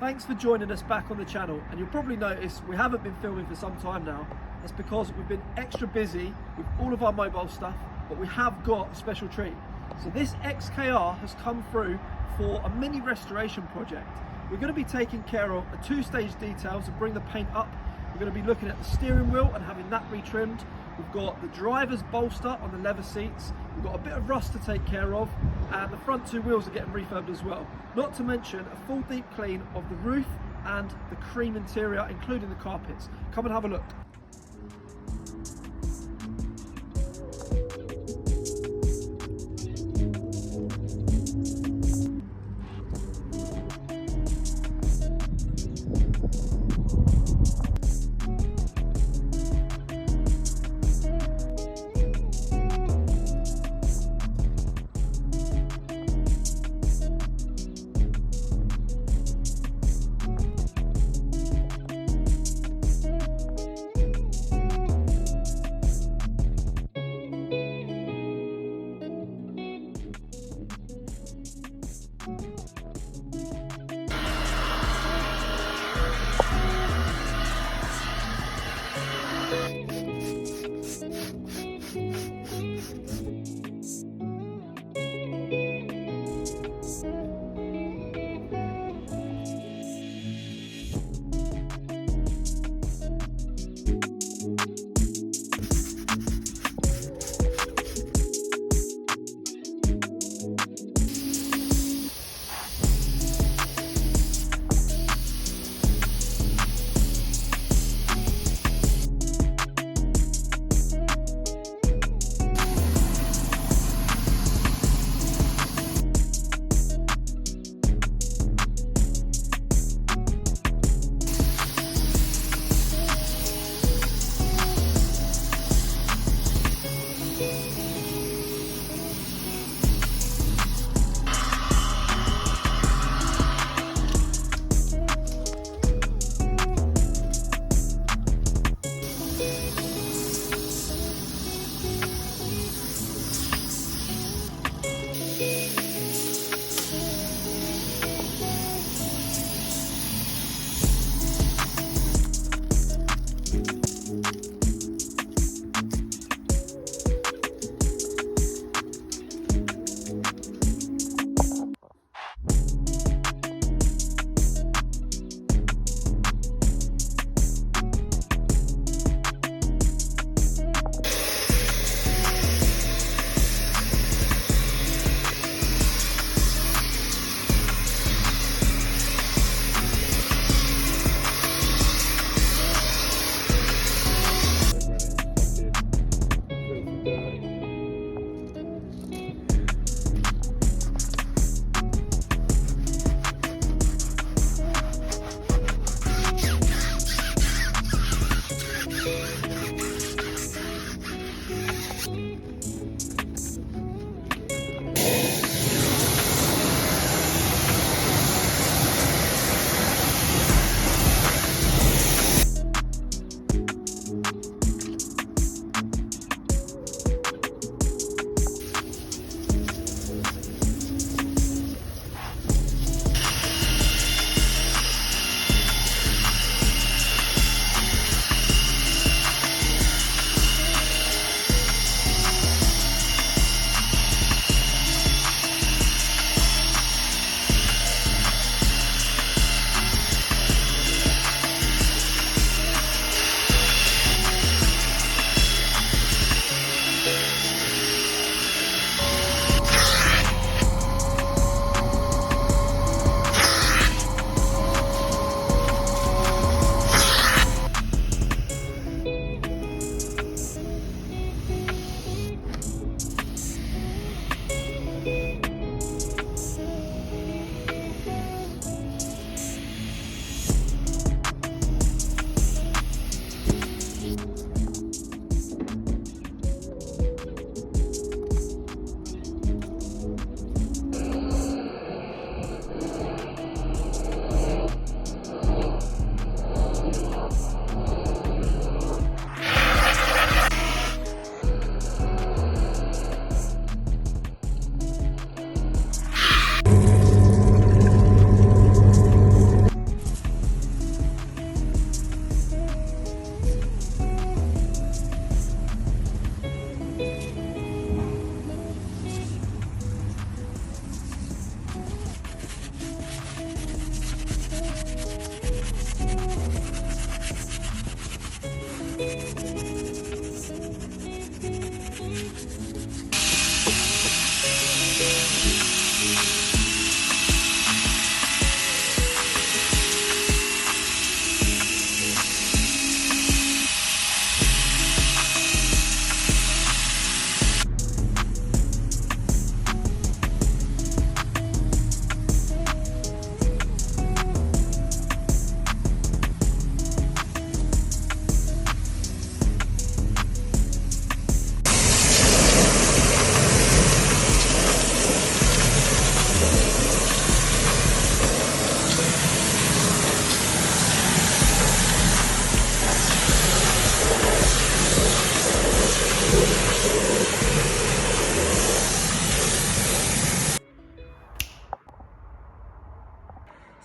Thanks for joining us back on the channel, and you'll probably notice we haven't been filming for some time now. That's because we've been extra busy with all of our mobile stuff, but we have got a special treat. So this XKR has come through for a mini restoration project. We're going to be taking care of a two-stage detail to bring the paint up. We're going to be looking at the steering wheel and having that retrimmed. We've got the driver's bolster on the leather seats. We've got a bit of rust to take care of, and the front two wheels are getting refurbed as well. Not to mention a full deep clean of the roof and the cream interior, including the carpets. Come and have a look.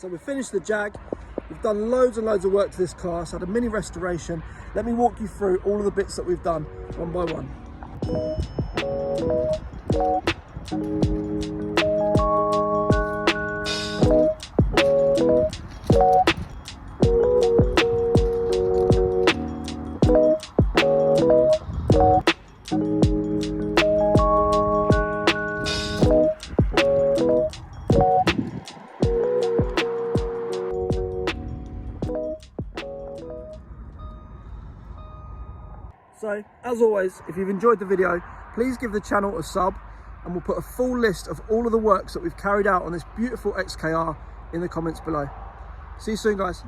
So we've finished the Jag. We've done loads and loads of work to this car. It's had a mini restoration. Let me walk you through all of the bits that we've done one by one. So, as always, if you've enjoyed the video, please give the channel a sub, and we'll put a full list of all of the works that we've carried out on this beautiful XKR in the comments below. See you soon, guys.